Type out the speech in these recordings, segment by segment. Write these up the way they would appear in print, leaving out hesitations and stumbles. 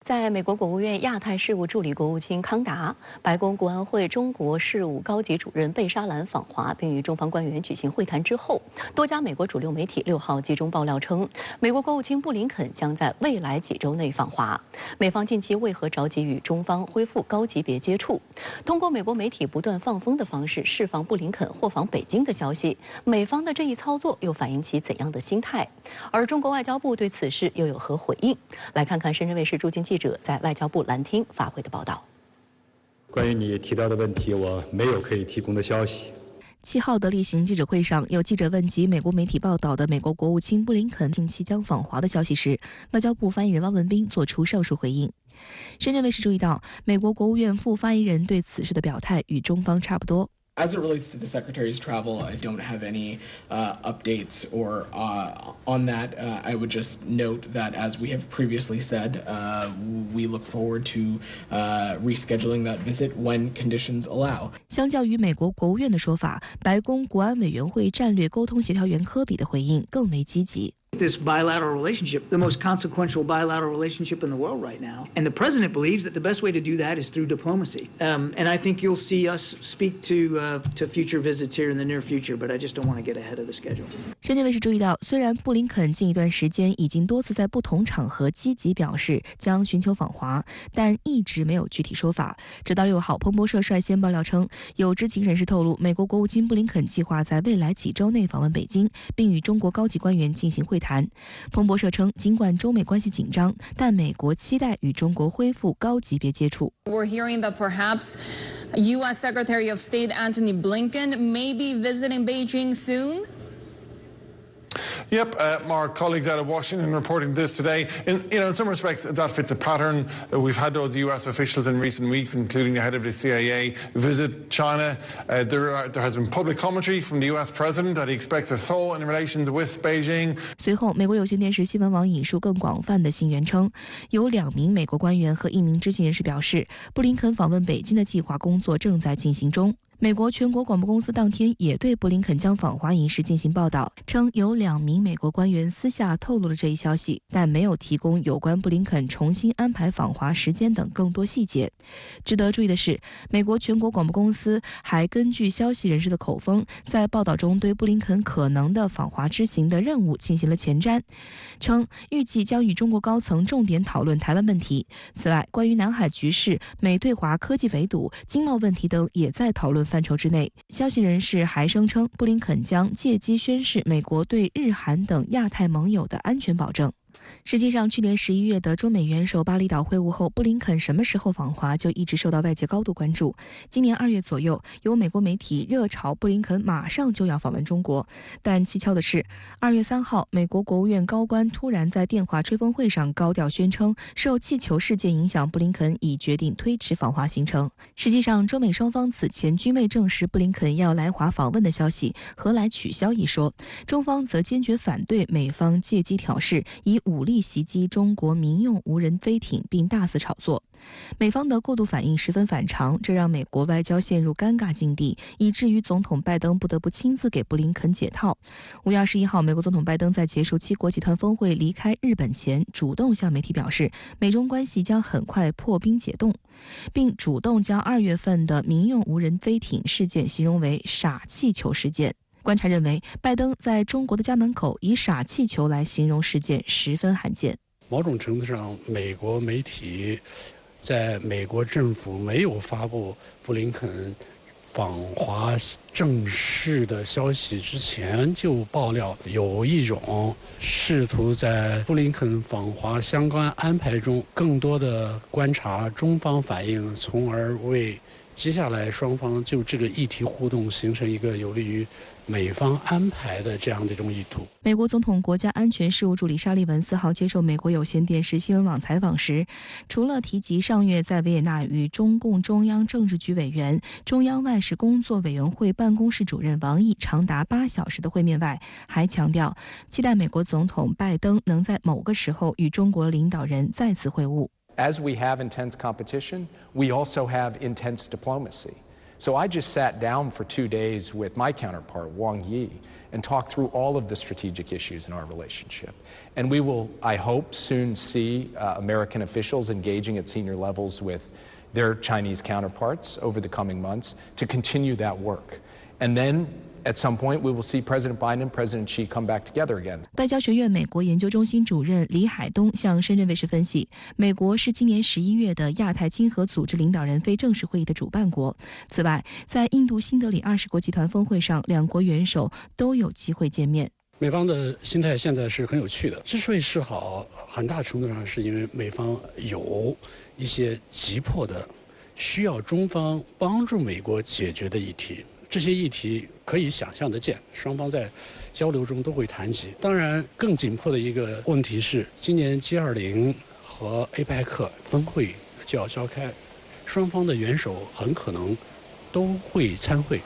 在美国国务院亚太事务助理国务卿康达、白宫国安会中国事务高级主任贝沙兰访华，并与中方官员举行会谈之后，多家美国主流媒体6号集中爆料称，美国国务卿布林肯将在未来几周内访华。美方近期为何着急与中方恢复高级别接触？通过美国媒体不断放风的方式释放布林肯或访北京的消息，美方的这一操作又反映其怎样的心态？而中国外交部对此事又有何回应？来看看深圳卫视驻京记者在外交部兰厅发回的报道。关于你提到的问题，我没有可以提供的消息。7号的例行记者会上，有记者问及美国媒体报道的美国国务卿布林肯近期将访华的消息时，外交部发言人汪文斌作出上述回应。深圳卫视注意到，美国国务院副发言人对此事的表态与中方差不多。As it relates to the Secretary's travel, I don't have any updates or on that. I would just note that, as we have previously said, we look forward to rescheduling that visit when conditions allow. 相较于美国国务院的说法，白宫国安委员会战略沟通协调员科比的回应更为积极。This bilateral relationship, the most consequential bilateral relationship in the world right now. And the president believes that the best way to do that is through diplomacy. And I think you'll see us speak to future visits here in the near future, but I just don't want to get ahead of the schedule. 深圳卫视注意到，虽然布林肯近一段时间已经多次在不同场合积极表示将寻求访华，但一直没有具体说法。直到6号，彭博社率先爆料称，有知情人士透露，美国国务卿布林肯计划在未来几周内访问北京，并与中国高级官员进行会谈。彭博社称，尽管中美关系紧张，但美国期待与中国恢复高级别接触。We're hearing that perhaps U.S. Secretary of State Antony Blinken may be visiting Beijing soon. Yep, our colleagues out of Washington reporting this today. In some respects, that fits a pattern. We've had those U.S. officials in recent weeks, including the head of the CIA, visit China. There has been public commentary from the U.S. president that he expects a thaw in relations with Beijing. 随后，美国有线电视新闻网引述更广泛的信源称，有2名美国官员和1名知情人士表示，布林肯访问北京的计划工作正在进行中。美国全国广播公司当天也对布林肯将访华一事进行报道，称有2名美国官员私下透露了这一消息，但没有提供有关布林肯重新安排访华时间等更多细节。值得注意的是，美国全国广播公司还根据消息人士的口风，在报道中对布林肯可能的访华之行的任务进行了前瞻，称预计将与中国高层重点讨论台湾问题。此外，关于南海局势、美对华科技围堵、经贸问题等也在讨论范畴之内。消息人士还声称，布林肯将借机宣示美国对日韩等亚太盟友的安全保证。实际上，去年11月的中美元首巴厘岛会晤后，布林肯什么时候访华就一直受到外界高度关注。今年2月左右，有美国媒体热炒布林肯马上就要访问中国，但蹊跷的是，2月3号，美国国务院高官突然在电话吹风会上高调宣称，受气球事件影响，布林肯已决定推迟访华行程。实际上，中美双方此前均未证实布林肯要来华访问的消息，何来取消一说？中方则坚决反对美方借机挑事，以武力袭击中国民用无人飞艇并大肆炒作。美方的过度反应十分反常，这让美国外交陷入尴尬境地，以至于总统拜登不得不亲自给布林肯解套。5月21号，美国总统拜登在结束7国集团峰会离开日本前，主动向媒体表示，美中关系将很快破冰解冻，并主动将2月份的民用无人飞艇事件形容为傻气球事件。观察认为，拜登在中国的家门口以傻气球来形容事件十分罕见。某种程度上，美国媒体在美国政府没有发布布林肯访华正式的消息之前，就爆料有一种试图在布林肯访华相关安排中更多的观察中方反应，从而为接下来双方就这个议题互动形成一个有利于美方安排的这样的一种意图。美国总统国家安全事务助理沙利文4号接受美国有线电视新闻网采访时，除了提及上月在维也纳与中共中央政治局委员、中央外事工作委员会办公室主任王毅长达8小时的会面外，还强调期待美国总统拜登能在某个时候与中国领导人再次会晤。As we have intense competition, we also have intense diplomacy. So I just sat down for 2 days with my counterpart, Wang Yi, and talked through all of the strategic issues in our relationship. And we will, I hope, soon see American officials engaging at senior levels with their Chinese counterparts over the coming months to continue that work. And then at some point, we will see President Biden and President Xi come back together again. 外交学院美国研究中心主任李海东向深圳卫视分析，美国是今年11月的亚太经合组织领导人非正式会议的主办国。此外，在印度新德里20国集团峰会上，两国元首都有机会见面。美方的心态现在是很有趣的，之所以示好，很大程度上是因为美方有一些急迫的需要中方帮助美国解决的议题。这些议题可以想象得见，双方在交流中都会谈及。当然，更紧迫的一个问题是，今年 G20 和 APEC 峰会就要召开，双方的元首很可能都会参会。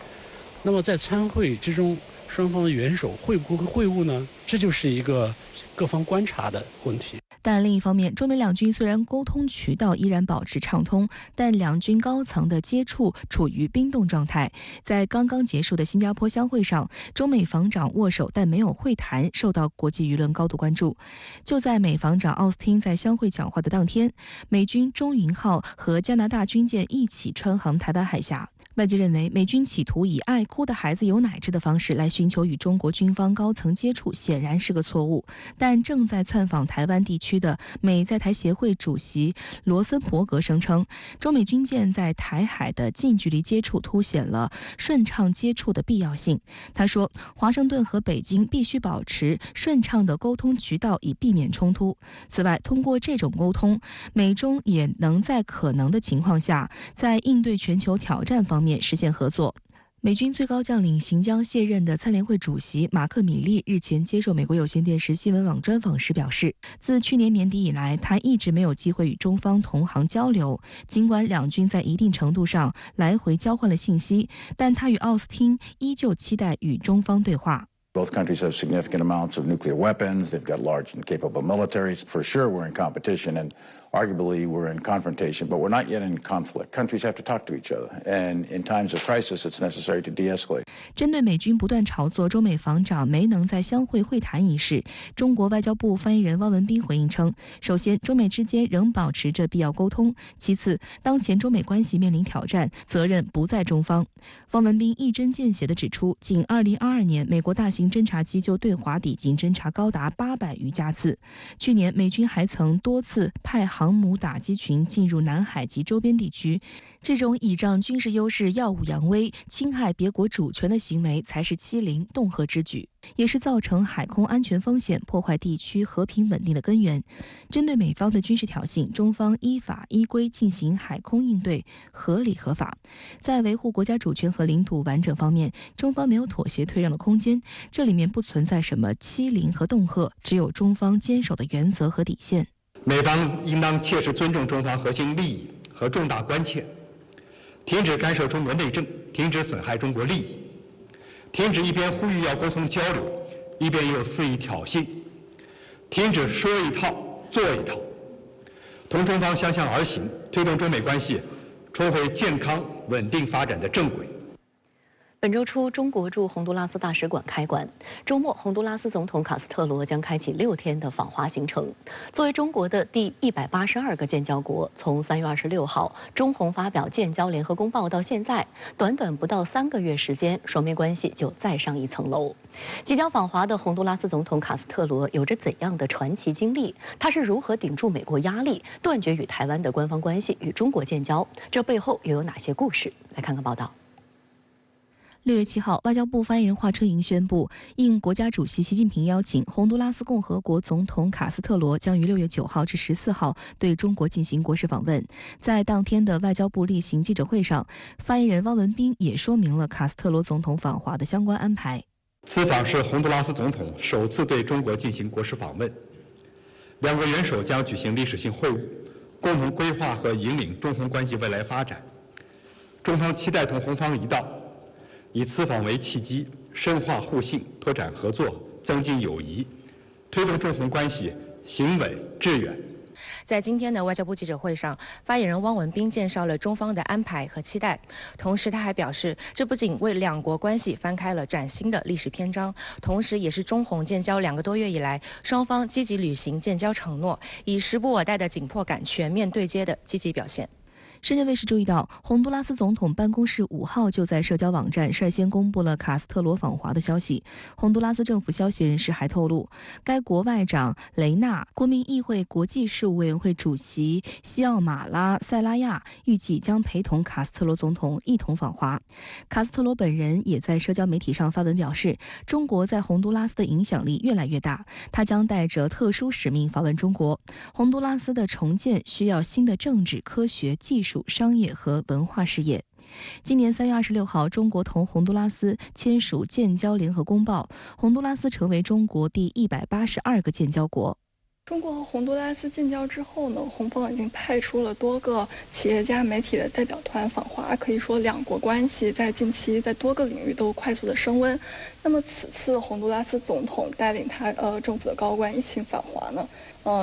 那么在参会之中，双方的元首会不会会晤呢？这就是一个各方观察的问题。但另一方面，中美两军虽然沟通渠道依然保持畅通，但两军高层的接触处于冰冻状态。在刚刚结束的新加坡相会上，中美防长握手但没有会谈，受到国际舆论高度关注。就在美防长奥斯汀在相会讲话的当天，美军中云号和加拿大军舰一起穿航台湾海峡。外界认为，美军企图以爱哭的孩子有奶汁的方式来寻求与中国军方高层接触，显然是个错误。但正在窜访台湾地区的美在台协会主席罗森伯格声称，中美军舰在台海的近距离接触凸显了顺畅接触的必要性。他说，华盛顿和北京必须保持顺畅的沟通渠道，以避免冲突。此外，通过这种沟通，美中也能在可能的情况下，在应对全球挑战方面实现合作。美军最高将领行将卸任的参联会主席马克·米利日前接受美国有线电视新闻网专访时表示，自去年年底以来，他一直没有机会与中方同行交流。尽管两军在一定程度上来回交换了信息，但他与奥斯汀依旧期待与中方对话。Both countries have significant amounts of nuclear weapons. They've got large and capable militaries. For sure, we're in competition, and arguably we're in confrontation, but we're not yet in conflict. Countries have to talk to each other, and in times of crisis, it's necessary to de-escalate. 针对美军不断炒作中美防长没能在相会会谈一事，中国外交部发言人汪文斌回应称，首先，中美之间仍保持着必要沟通；其次，当前中美关系面临挑战，责任不在中方。汪文斌一针见血地指出，仅2022年，美国大型侦察机就对华抵近侦察高达800余架次。去年，美军还曾多次派航母打击群进入南海及周边地区。这种倚仗军事优势耀武扬威、侵害别国主权的行为，才是欺凌恫吓之举，也是造成海空安全风险、破坏地区和平稳定的根源。针对美方的军事挑衅，中方依法依规进行海空应对，合理合法。在维护国家主权和领土完整方面，中方没有妥协退让的空间，这里面不存在什么欺凌和恫吓，只有中方坚守的原则和底线。美方应当切实尊重中方核心利益和重大关切，停止干涉中国内政，停止损害中国利益，停止一边呼吁要沟通交流，一边又肆意挑衅，停止说一套做一套，同中方相向而行，推动中美关系重回健康稳定发展的正轨。本周初，中国驻洪都拉斯大使馆开馆。周末，洪都拉斯总统卡斯特罗将开启6天的访华行程。作为中国的第182个建交国，从3月26号中洪发表建交联合公报到现在，短短不到3个月时间，双边关系就再上一层楼。即将访华的洪都拉斯总统卡斯特罗有着怎样的传奇经历？他是如何顶住美国压力，断绝与台湾的官方关系，与中国建交？这背后又有哪些故事？来看看报道。6月7号，外交部发言人华春莹宣布，应国家主席习近平邀请，洪都拉斯共和国总统卡斯特罗将于6月9号至14号对中国进行国事访问。在当天的外交部例行记者会上，发言人汪文斌也说明了卡斯特罗总统访华的相关安排。此访是洪都拉斯总统首次对中国进行国事访问，两国元首将举行历史性会晤，共同规划和引领中洪关系未来发展。中方期待同洪方一道，以此访为契机，深化互信，拓展合作，增进友谊，推动中洪关系行稳致远，在今天的外交部记者会上，发言人汪文斌介绍了中方的安排和期待，同时他还表示，这不仅为两国关系翻开了崭新的历史篇章，同时也是中洪建交2个多月以来双方积极履行建交承诺，以时不我待的紧迫感全面对接的积极表现。深圳卫视注意到，洪都拉斯总统办公室5号就在社交网站率先公布了卡斯特罗访华的消息。洪都拉斯政府消息人士还透露，该国外长雷纳、国民议会国际事务委员会主席西奥马拉塞拉亚预计将陪同卡斯特罗总统一同访华。卡斯特罗本人也在社交媒体上发文表示，中国在洪都拉斯的影响力越来越大，他将带着特殊使命访问中国。洪都拉斯的重建需要新的政治、科学、技术、商业和文化事业。今年3月26号，中国同洪都拉斯签署建交联合公报，洪都拉斯成为中国第182个建交国。中国和洪都拉斯建交之后呢，洪方已经派出了多个企业家、媒体的代表团访华，可以说两国关系在近期在多个领域都快速的升温。那么此次洪都拉斯总统带领他政府的高官一起访华呢，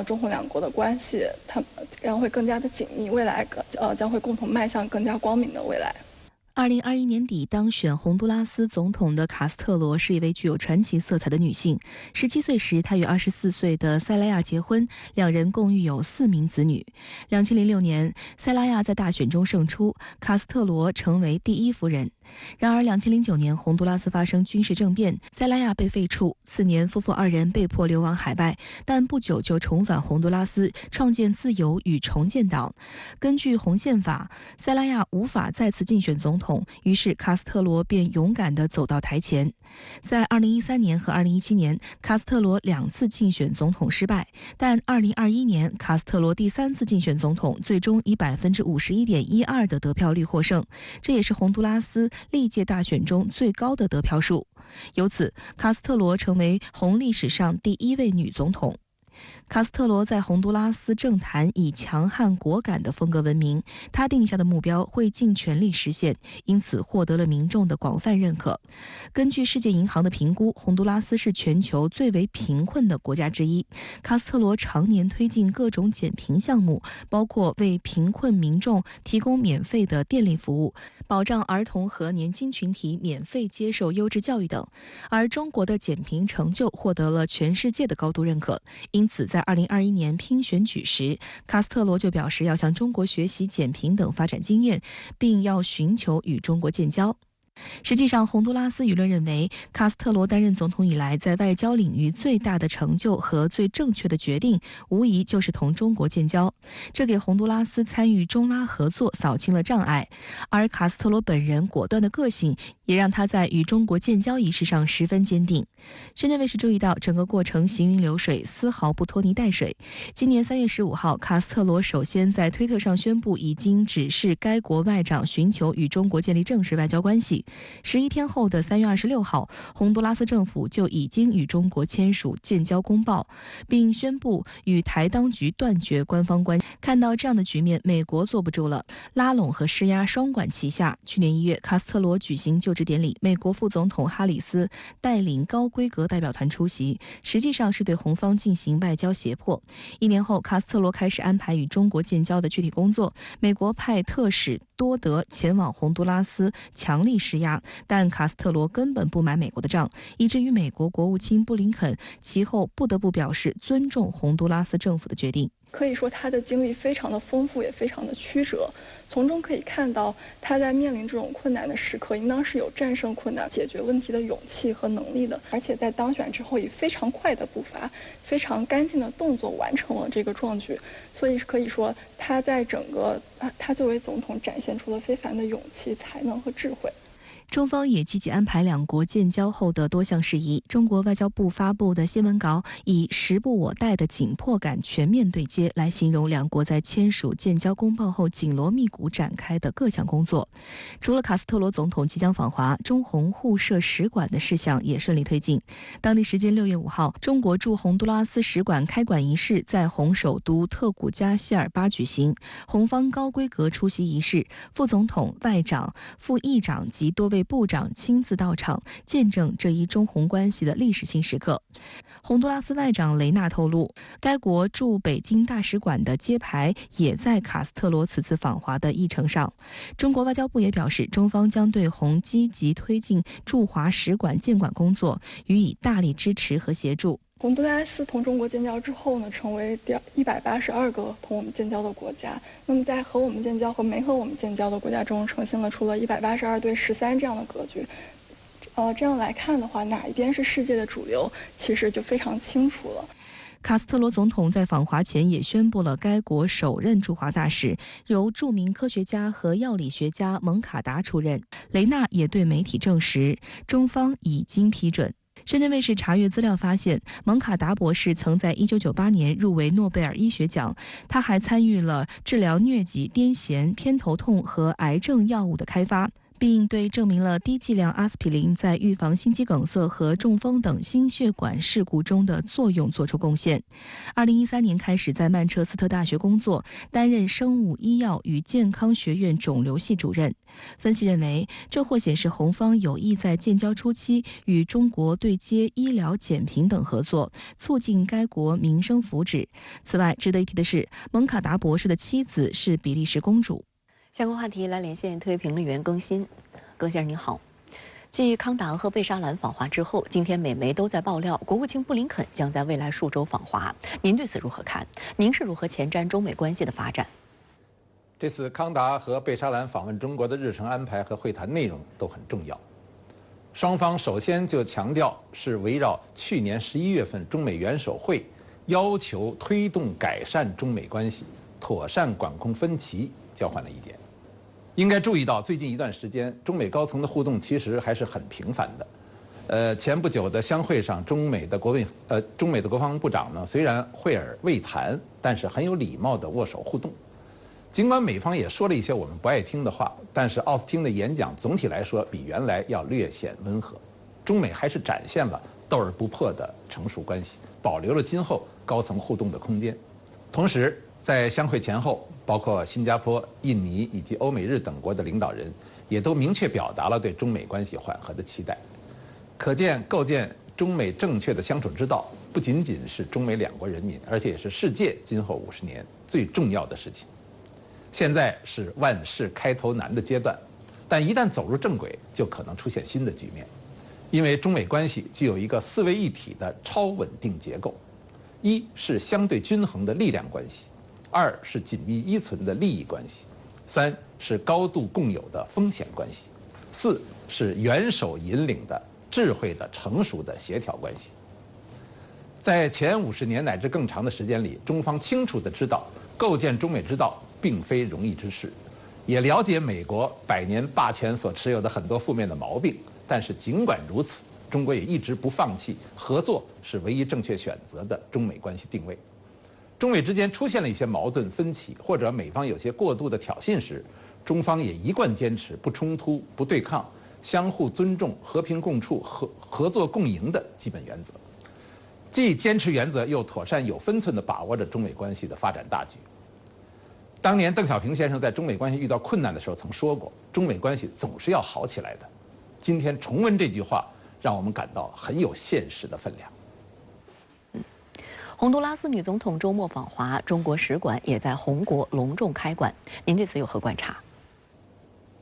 中洪两国的关系它将会更加的紧密，未来将会共同迈向更加光明的未来。2021年底当选洪都拉斯总统的卡斯特罗是一位具有传奇色彩的女性。17岁时，她与24岁的塞拉亚结婚，两人共育有4名子女。2006年，塞拉亚在大选中胜出，卡斯特罗成为第1夫人。然而2009年，洪都拉斯发生军事政变，塞拉亚被废黜。次年，夫妇2人被迫流亡海外，但不久就重返洪都拉斯，创建自由与重建党。根据洪宪法，塞拉亚无法再次竞选总统，于是卡斯特罗便勇敢地走到台前。在2013年和2017年，卡斯特罗2次竞选总统失败，但2021年卡斯特罗第3次竞选总统，最终以51.12%的得票率获胜，这也是洪都拉斯历届大选中最高的得票数。由此，卡斯特罗成为洪历史上第1位女总统。卡斯特罗在洪都拉斯政坛以强悍果敢的风格闻名，他定下的目标会尽全力实现，因此获得了民众的广泛认可。根据世界银行的评估，洪都拉斯是全球最为贫困的国家之一。卡斯特罗常年推进各种减贫项目，包括为贫困民众提供免费的电力服务，保障儿童和年轻群体免费接受优质教育等。而中国的减贫成就获得了全世界的高度认可，因此在2021年拼选举时，卡斯特罗就表示要向中国学习减贫等发展经验，并要寻求与中国建交。实际上，洪都拉斯舆论认为，卡斯特罗担任总统以来，在外交领域最大的成就和最正确的决定，无疑就是同中国建交。这给洪都拉斯参与中拉合作扫清了障碍。而卡斯特罗本人果断的个性，也让他在与中国建交仪式上十分坚定。深圳卫视注意到，整个过程行云流水，丝毫不拖泥带水。今年3月15号，卡斯特罗首先在推特上宣布，已经指示该国外长寻求与中国建立正式外交关系。11天后的3月26号，洪都拉斯政府就已经与中国签署建交公报，并宣布与台当局断绝官方关系。看到这样的局面，美国坐不住了，拉拢和施压双管齐下。去年1月，卡斯特罗举行就职典礼，美国副总统哈里斯带领高规格代表团出席，实际上是对洪方进行外交胁迫。1年后，卡斯特罗开始安排与中国建交的具体工作，美国派特使多德前往洪都拉斯强力施压，但卡斯特罗根本不买美国的账，以至于美国国务卿布林肯其后不得不表示尊重洪都拉斯政府的决定。可以说他的经历非常的丰富，也非常的曲折，从中可以看到他在面临这种困难的时刻，应当是有战胜困难、解决问题的勇气和能力的。而且在当选之后，以非常快的步伐、非常干净的动作完成了这个壮举，所以可以说他在整个他作为总统展现出了非凡的勇气、才能和智慧。中方也积极安排两国建交后的多项事宜。中国外交部发布的新闻稿以时不我待的紧迫感全面对接来形容两国在签署建交公报后紧锣密鼓展开的各项工作。除了卡斯特罗总统即将访华，中洪互设使馆的事项也顺利推进。当地时间6月5号，中国驻洪都拉斯使馆开馆仪式在洪首都特古加希尔巴举行，洪方高规格出席仪式，副总统、外长、副议长及多位会部长亲自到场，见证这一中洪关系的历史性时刻。洪都拉斯外长雷纳透露，该国驻北京大使馆的揭牌也在卡斯特罗此次访华的议程上。中国外交部也表示，中方将对洪积极推进驻华使馆建馆工作予以大力支持和协助。洪都拉斯同中国建交之后呢，成为第182个同我们建交的国家。那么在和我们建交和没和我们建交的国家中，呈现了除了182对13这样的格局。这样来看的话，哪一边是世界的主流，其实就非常清楚了。卡斯特罗总统在访华前也宣布了该国首任驻华大使由著名科学家和药理学家蒙卡达出任。雷纳也对媒体证实，中方已经批准。深圳卫视查阅资料发现，蒙卡达博士曾在1998年入围诺贝尔医学奖，他还参与了治疗疟疾、癫痫、偏头痛和癌症药物的开发，并对证明了低剂量阿司匹林在预防心肌梗塞和中风等心血管事故中的作用作出贡献。2013年开始在曼彻斯特大学工作，担任生物医药与健康学院肿瘤系主任。分析认为，这或显示洪方有意在建交初期与中国对接医疗减贫等合作，促进该国民生福祉。此外，值得一提的是，蒙卡达博士的妻子是比利时公主。相关话题来连线特约评论员更新。更先生您好，继康达和贝沙兰访华之后，今天美媒都在爆料，国务卿布林肯将在未来数周访华。您对此如何看？您是如何前瞻中美关系的发展？这次康达和贝沙兰访问中国的日程安排和会谈内容都很重要。双方首先就强调是围绕去年11月份中美元首会要求推动改善中美关系、妥善管控分歧交换了意见。应该注意到，最近一段时间，中美高层的互动其实还是很频繁的。前不久的相会上，中美的国防部长呢，虽然会而未谈，但是很有礼貌的握手互动。尽管美方也说了一些我们不爱听的话，但是奥斯汀的演讲总体来说比原来要略显温和。中美还是展现了斗而不破的成熟关系，保留了今后高层互动的空间。同时，在相会前后，包括新加坡、印尼以及欧美日等国的领导人也都明确表达了对中美关系缓和的期待。可见，构建中美正确的相处之道，不仅仅是中美两国人民，而且也是世界今后50年最重要的事情。现在是万事开头难的阶段，但一旦走入正轨，就可能出现新的局面。因为中美关系具有一个4位一体的超稳定结构：一是相对均衡的力量关系；2是紧密依存的利益关系；3是高度共有的风险关系；4是元首引领的智慧的成熟的协调关系。在前50年乃至更长的时间里，中方清楚地知道，构建中美之道并非容易之事，也了解美国100年霸权所持有的很多负面的毛病。但是尽管如此，中国也一直不放弃合作是唯一正确选择的中美关系定位。中美之间出现了一些矛盾分歧，或者美方有些过度的挑衅时，中方也一贯坚持不冲突、不对抗、相互尊重、和平共处、合作共赢的基本原则，既坚持原则，又妥善有分寸地把握着中美关系的发展大局。当年邓小平先生在中美关系遇到困难的时候曾说过，中美关系总是要好起来的。今天重温这句话，让我们感到很有现实的分量。洪都拉斯女总统周末访华，中国使馆也在红国隆重开馆。您对此有何观察？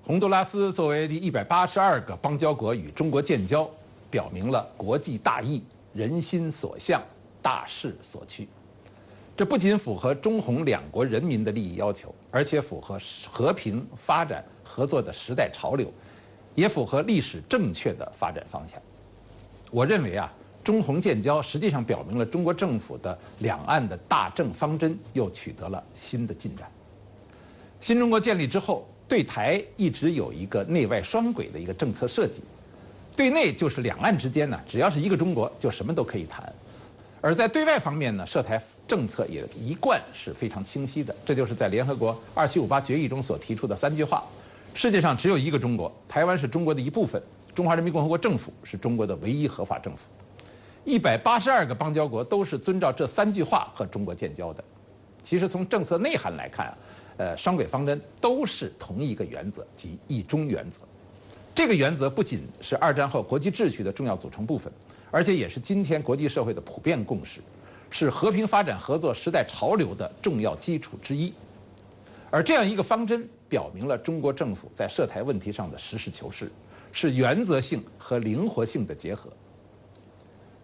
洪都拉斯作为第182个邦交国与中国建交，表明了国际大义、人心所向、大势所趋。这不仅符合中洪两国人民的利益要求，而且符合和平发展合作的时代潮流，也符合历史正确的发展方向。我认为中洪建交实际上表明了中国政府的两岸的大政方针又取得了新的进展。新中国建立之后，对台一直有一个内外双轨的一个政策设计。对内就是两岸之间呢，只要是一个中国，就什么都可以谈；而在对外方面呢，涉台政策也一贯是非常清晰的。这就是在联合国2758决议中所提出的3句话：世界上只有一个中国，台湾是中国的一部分，中华人民共和国政府是中国的唯一合法政府。182个邦交国都是遵照这3句话和中国建交的。其实从政策内涵来看双轨方针都是同一个原则，即一中原则。这个原则不仅是二战后国际秩序的重要组成部分，而且也是今天国际社会的普遍共识，是和平发展合作时代潮流的重要基础之一。而这样一个方针表明了中国政府在涉台问题上的实事求是，是原则性和灵活性的结合。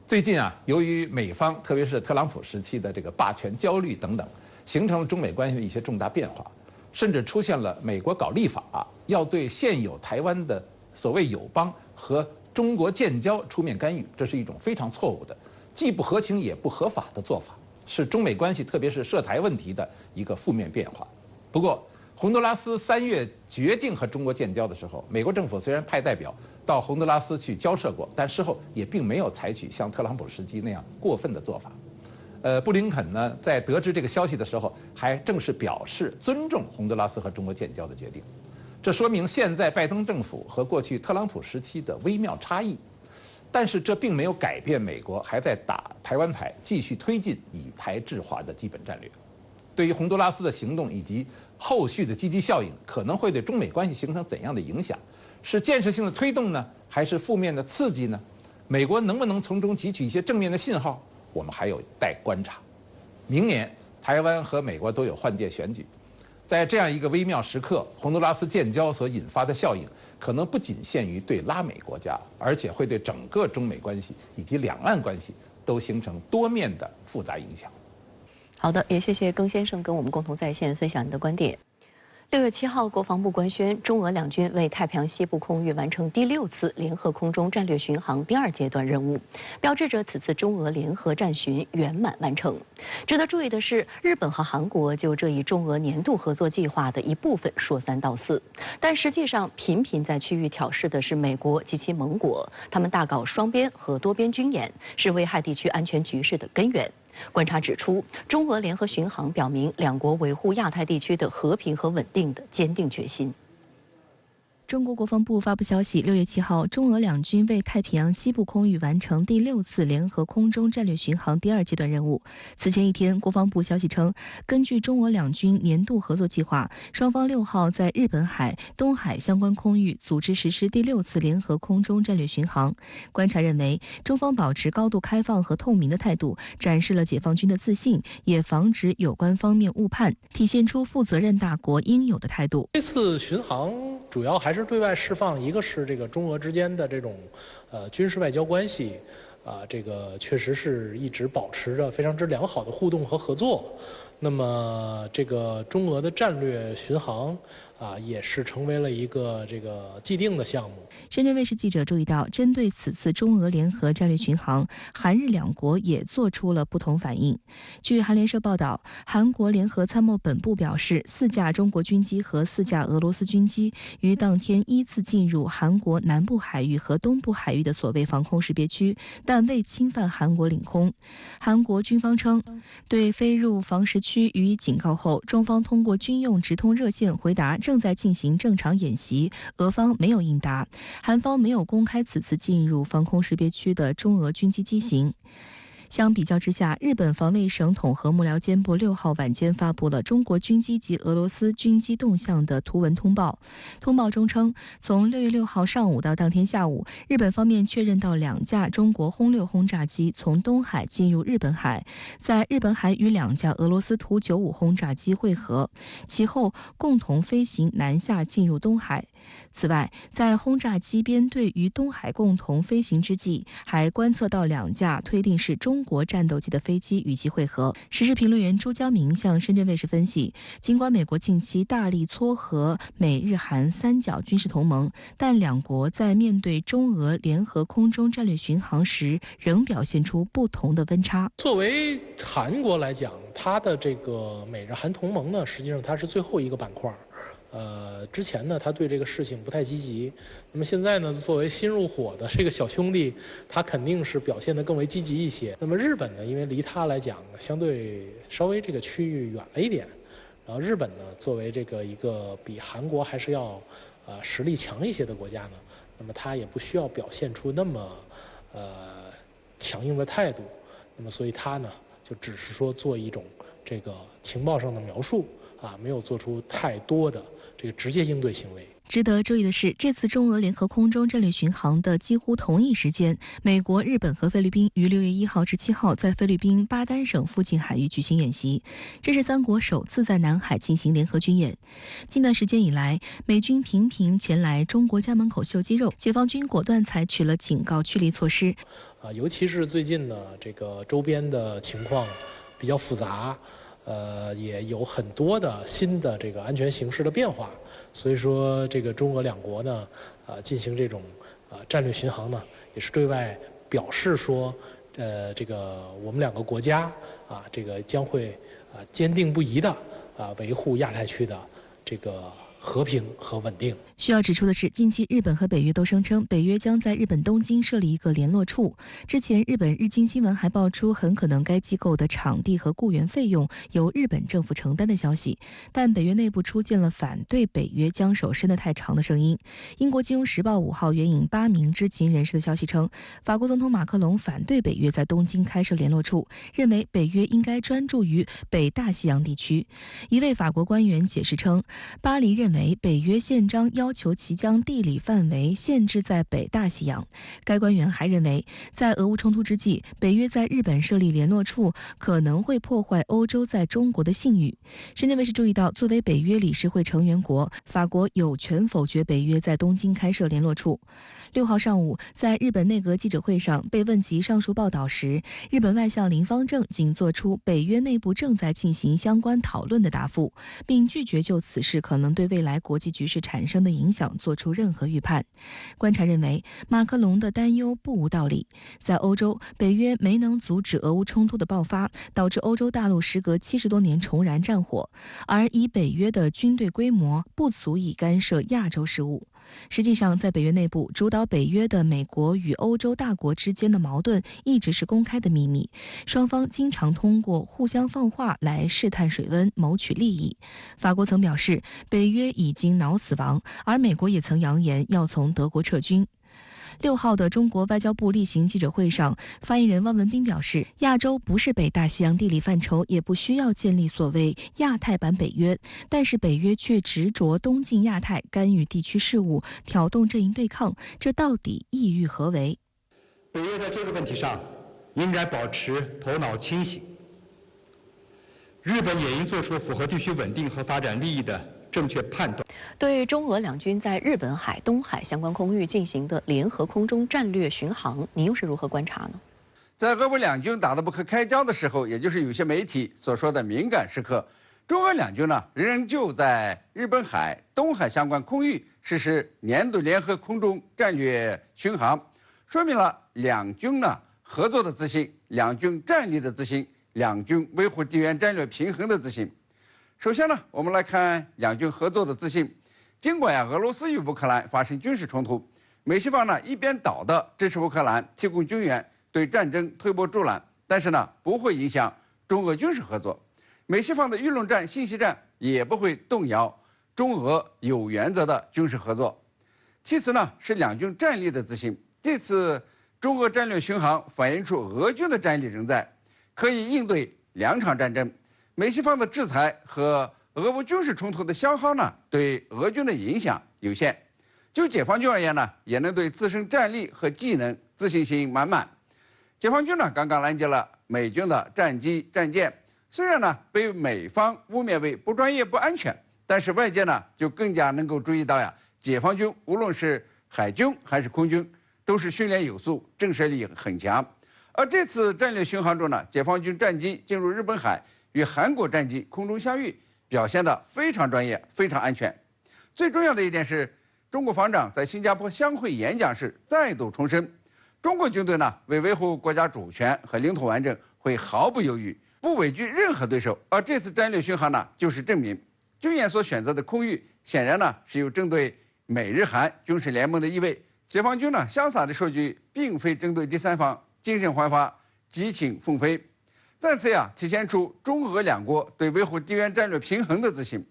最近啊，由于美方特别是特朗普时期的这个霸权焦虑等等，形成了中美关系的一些重大变化，甚至出现了美国搞立法，要对现有台湾的所谓友邦和中国建交出面干预，这是一种非常错误的、既不合情也不合法的做法，是中美关系特别是涉台问题的一个负面变化。不过，洪都拉斯3月决定和中国建交的时候，美国政府虽然派代表到洪都拉斯去交涉过，但事后也并没有采取像特朗普时期那样过分的做法。布林肯呢，在得知这个消息的时候，还正式表示尊重洪都拉斯和中国建交的决定。这说明现在拜登政府和过去特朗普时期的微妙差异，但是这并没有改变美国还在打台湾牌，继续推进以台制华的基本战略。对于洪都拉斯的行动以及后续的积极效应，可能会对中美关系形成怎样的影响？是建设性的推动呢，还是负面的刺激呢？美国能不能从中汲取一些正面的信号？我们还有待观察。明年台湾和美国都有换届选举，在这样一个微妙时刻，洪都拉斯建交所引发的效应，可能不仅限于对拉美国家，而且会对整个中美关系以及两岸关系都形成多面的复杂影响。好的，也谢谢庚先生跟我们共同在线分享你的观点。6月7号，国防部官宣，中俄两军为太平洋西部空域完成第6次联合空中战略巡航第2阶段任务，标志着此次中俄联合战巡圆满完成。值得注意的是，日本和韩国就这一中俄年度合作计划的一部分说3道4，但实际上频频在区域挑事的是美国及其盟国，他们大搞双边和多边军演，是危害地区安全局势的根源。观察指出，中俄联合巡航表明两国维护亚太地区的和平和稳定的坚定决心。中国国防部发布消息，6月7号，中俄两军为太平洋西部空域完成第6次联合空中战略巡航第2阶段任务。此前一天，国防部消息称，根据中俄两军年度合作计划，双方6号在日本海、东海相关空域组织实施第6次联合空中战略巡航。观察认为，中方保持高度开放和透明的态度，展示了解放军的自信，也防止有关方面误判，体现出负责任大国应有的态度。这次巡航主要还是对外释放，一个是这个中俄之间的这种军事外交关系，这个确实是一直保持着非常之良好的互动和合作。那么这个中俄的战略巡航也是成为了一个这个既定的项目。深圳卫视记者注意到，针对此次中俄联合战略巡航，韩日两国也做出了不同反应。据韩联社报道，韩国联合参谋本部表示，4架中国军机和4架俄罗斯军机于当天依次进入韩国南部海域和东部海域的所谓防空识别区，但未侵犯韩国领空。韩国军方称，对飞入防识区予以警告后，中方通过军用直通热线回答正在进行正常演习，俄方没有应答。韩方没有公开此次进入防空识别区的中俄军机机型。相比较之下，日本防卫省统合幕僚监部6号晚间发布了中国军机及俄罗斯军机动向的图文通报。通报中称，从6月6号上午到当天下午，日本方面确认到2架中国轰6轰炸机从东海进入日本海，在日本海与2架俄罗斯图95轰炸机会合，其后共同飞行南下进入东海。此外，在轰炸机编队于东海共同飞行之际，还观测到2架推定是中国战斗机的飞机与其会合。时事评论员朱江明向深圳卫视分析，尽管美国近期大力撮合美日韩3角军事同盟，但两国在面对中俄联合空中战略巡航时，仍表现出不同的温差。作为韩国来讲，它的这个美日韩同盟呢，实际上它是最后一个板块。之前呢，他对这个事情不太积极。那么现在呢，作为新入伙的这个小兄弟，他肯定是表现得更为积极一些。那么日本呢，因为离他来讲相对稍微这个区域远了一点，然后日本呢，作为这个一个比韩国还是要实力强一些的国家呢，那么他也不需要表现出那么强硬的态度。那么所以他呢，就只是说做一种这个情报上的描述。没有做出太多的这个直接应对行为。值得注意的是，这次中俄联合空中战略巡航的几乎同一时间，美国、日本和菲律宾于6月1号至7号在菲律宾巴丹省附近海域举行演习，这是3国首次在南海进行联合军演。近段时间以来，美军频频前来中国家门口秀肌肉，解放军果断采取了警告驱离措施。尤其是最近呢，这个周边的情况比较复杂。也有很多的新的这个安全形势的变化，所以说这个中俄两国呢，进行这种战略巡航呢，也是对外表示说，这个我们2个国家这个将会坚定不移的维护亚太区的这个和平和稳定。需要指出的是，近期日本和北约都声称，北约将在日本东京设立一个联络处。之前，日本日经新闻还爆出很可能该机构的场地和雇员费用由日本政府承担的消息，但北约内部出现了反对北约将手伸得太长的声音。英国金融时报5号援引8名知情人士的消息称，法国总统马克龙反对北约在东京开设联络处，认为北约应该专注于北大西洋地区。一位法国官员解释称，巴黎认为北约宪章要求其将地理范围限制在北大西洋。该官员还认为，在俄乌冲突之际，北约在日本设立联络处可能会破坏欧洲在中国的信誉。深圳卫视注意到，作为北约理事会成员国，法国有权否决北约在东京开设联络处。6号上午，在日本内阁记者会上被问及上述报道时，日本外相林芳正仅作出北约内部正在进行相关讨论的答复，并拒绝就此事可能对未来国际局势产生的影响做出任何预判。观察认为，马克龙的担忧不无道理。在欧洲，北约没能阻止俄乌冲突的爆发，导致欧洲大陆时隔70多年重燃战火，而以北约的军队规模不足以干涉亚洲事务。实际上，在北约内部，主导北约的美国与欧洲大国之间的矛盾一直是公开的秘密，双方经常通过互相放话来试探水温，谋取利益。法国曾表示，北约已经脑死亡，而美国也曾扬言要从德国撤军。6号的中国外交部例行记者会上，发言人汪文斌表示，亚洲不是北大西洋地理范畴，也不需要建立所谓亚太版北约，但是北约却执着东进亚太，干预地区事务，挑动阵营对抗，这到底意欲何为？北约在这个问题上应该保持头脑清醒，日本也应做出符合地区稳定和发展利益的正确判断。对中俄两军在日本海、东海相关空域进行的联合空中战略巡航，您又是如何观察呢？在俄乌两军打得不可开交的时候，也就是有些媒体所说的敏感时刻，中俄两军呢仍旧在日本海、东海相关空域实施年度联合空中战略巡航，说明了两军呢合作的自信，两军战力的自信，两军维护地缘战略平衡的自信。首先呢，我们来看两军合作的自信。尽管俄罗斯与乌克兰发生军事冲突，美西方呢一边倒的支持乌克兰，提供军援，对战争推波助澜，但是呢不会影响中俄军事合作。美西方的舆论战、信息战也不会动摇中俄有原则的军事合作。其次呢是两军战力的自信。这次中俄战略巡航反映出俄军的战力仍在，可以应对2场战争。美西方的制裁和俄乌军事冲突的消耗呢，对俄军的影响有限。就解放军而言呢，也能对自身战力和技能自信心满满。解放军呢，刚刚拦截了美军的战机、战舰，虽然呢被美方污蔑为不专业、不安全，但是外界呢就更加能够注意到呀，解放军无论是海军还是空军，都是训练有素，震慑力很强。而这次战略巡航中呢，解放军战机进入日本海，与韩国战机空中相遇，表现得非常专业，非常安全。最重要的一点是，中国防长在新加坡相会演讲时再度重申，中国军队呢为维护国家主权和领土完整，会毫不犹豫，不畏惧任何对手。而这次战略巡航呢，就是证明，军演所选择的空域显然呢是有针对美日韩军事联盟的意味。解放军呢潇洒的说句，并非针对第三方，精神焕发，激情奋飞。再次体现出中俄两国对维护地缘战略平衡的自信。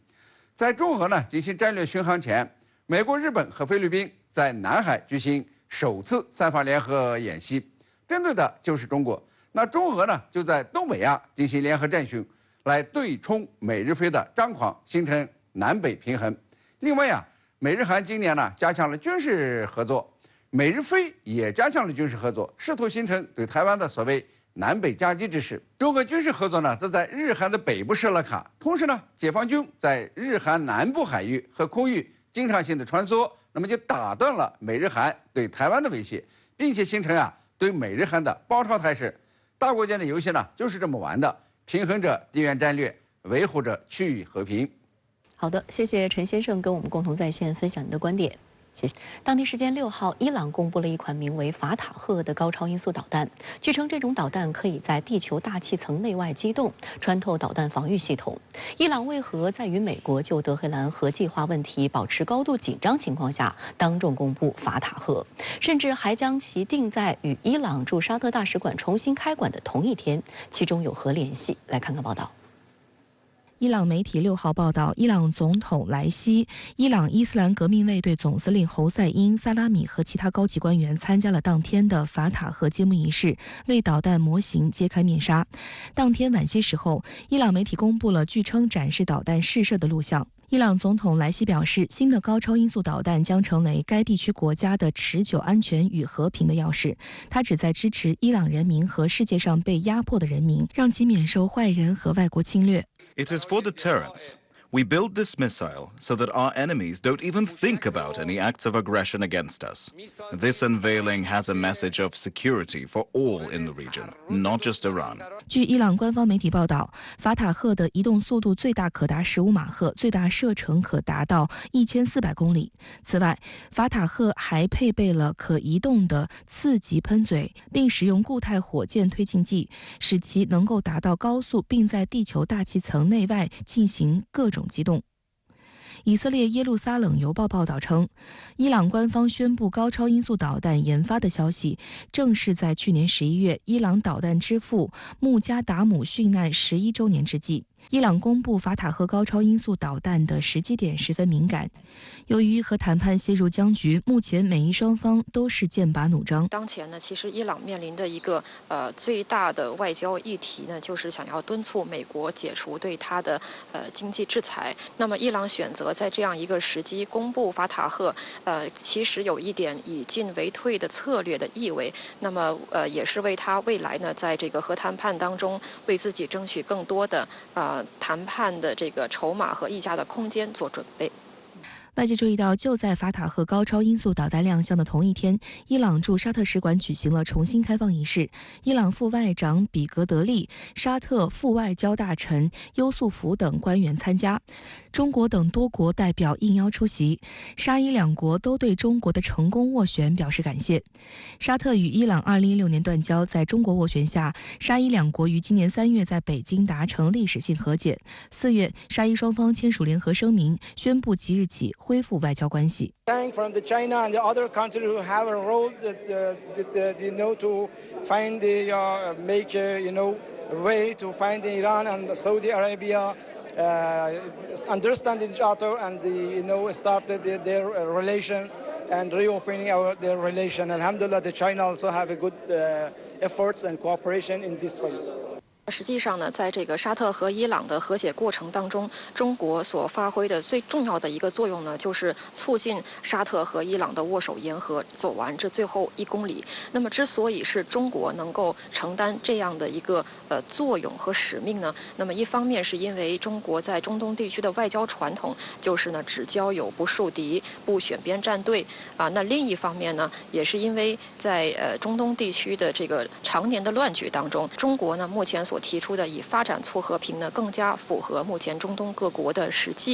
在中俄呢进行战略巡航前，美国、日本和菲律宾在南海举行首次3方联合演习，针对的就是中国。那中俄呢就在东北亚进行联合战训，来对冲美日菲的张狂，形成南北平衡。另外美日韩今年呢加强了军事合作，美日菲也加强了军事合作，试图形成对台湾的所谓南北夹击之势。中俄军事合作呢，则在日韩的北部设了卡，同时呢，解放军在日韩南部海域和空域经常性的穿梭，那么就打断了美日韩对台湾的威胁，并且形成对美日韩的包抄态势。大国间的游戏呢，就是这么玩的，平衡着地缘战略，维护着区域和平。好的，谢谢陈先生跟我们共同在线分享您的观点。谢谢。当地时间6号，伊朗公布了一款名为法塔赫的高超音速导弹。据称，这种导弹可以在地球大气层内外机动，穿透导弹防御系统。伊朗为何在与美国就德黑兰核计划问题保持高度紧张情况下，当众公布法塔赫，甚至还将其定在与伊朗驻沙特大使馆重新开馆的同一天？其中有何联系？来看看报道。伊朗媒体6号报道，伊朗总统莱西、伊朗伊斯兰革命卫队总司令侯赛因·萨拉米和其他高级官员参加了当天的法塔赫揭幕仪式，为导弹模型揭开面纱。当天晚些时候，伊朗媒体公布了据称展示导弹试射的录像。伊朗总统莱西表示，新的高超音速导弹将成为该地区国家的持久安全与和平的钥匙。他旨在支持伊朗人民和世界上被压迫的人民，让其免受坏人和外国侵略。It is for deterrence. We build this missile so that our enemies don't even think about any acts of aggression against us. This unveiling has a message of security for all in the region, not just Iran. 据伊朗官方媒体报道，法塔赫的移动速度最大可达15马赫，最大射程可达到1400公里。此外，法塔赫还配备了可移动的次级喷嘴，并使用固态火箭推进剂，使其能够达到高速，并在地球大气层内外进行各种机动。以色列耶路撒冷邮报报道称，伊朗官方宣布高超音速导弹研发的消息，正是在去年11月伊朗导弹之父穆加达姆殉难11周年之际。伊朗公布法塔赫高超音速导弹的时机点十分敏感，由于和谈判陷入僵局，目前美伊双方都是剑拔弩张。当前呢，其实伊朗面临的一个最大的外交议题呢，就是想要敦促美国解除对它的经济制裁。那么伊朗选择在这样一个时机公布法塔赫，其实有一点以进为退的策略的意味。那么也是为他未来呢，在这个核谈判当中，为自己争取更多的谈判的这个筹码和议价的空间做准备。外界注意到，就在法塔赫高超音速导弹亮相的同一天，伊朗驻沙特使馆举行了重新开放仪式。伊朗副外长比格德利、沙特副外交大臣优素福等官员参加，中国等多国代表应邀出席。沙伊两国都对中国的成功斡旋表示感谢。沙特与伊朗2016年断交，在中国斡旋下，沙伊两国于今年3月在北京达成历史性和解。4月，沙伊双方签署联合声明，宣布即日起恢复外交关系。From the China and the other countries who have a role to find the make way to find Iran and Saudi Arabia understand each other and started their relation and reopening their relation. Alhamdulillah, the China also have a good efforts and cooperation in this ways. 实际上呢，在这个沙特和伊朗的和解过程当中，中国所发挥的最重要的一个作用呢，就是促进沙特和伊朗的握手言和走完这最后1公里。那么，之所以是中国能够承担这样的一个作用和使命呢，那么一方面是因为中国在中东地区的外交传统就是呢只交友不树敌，不选边站队啊。那另一方面呢，也是因为在中东地区的这个常年的乱局当中，中国呢目前所提出的以发展促和平呢，更加符合目前中东各国的实际。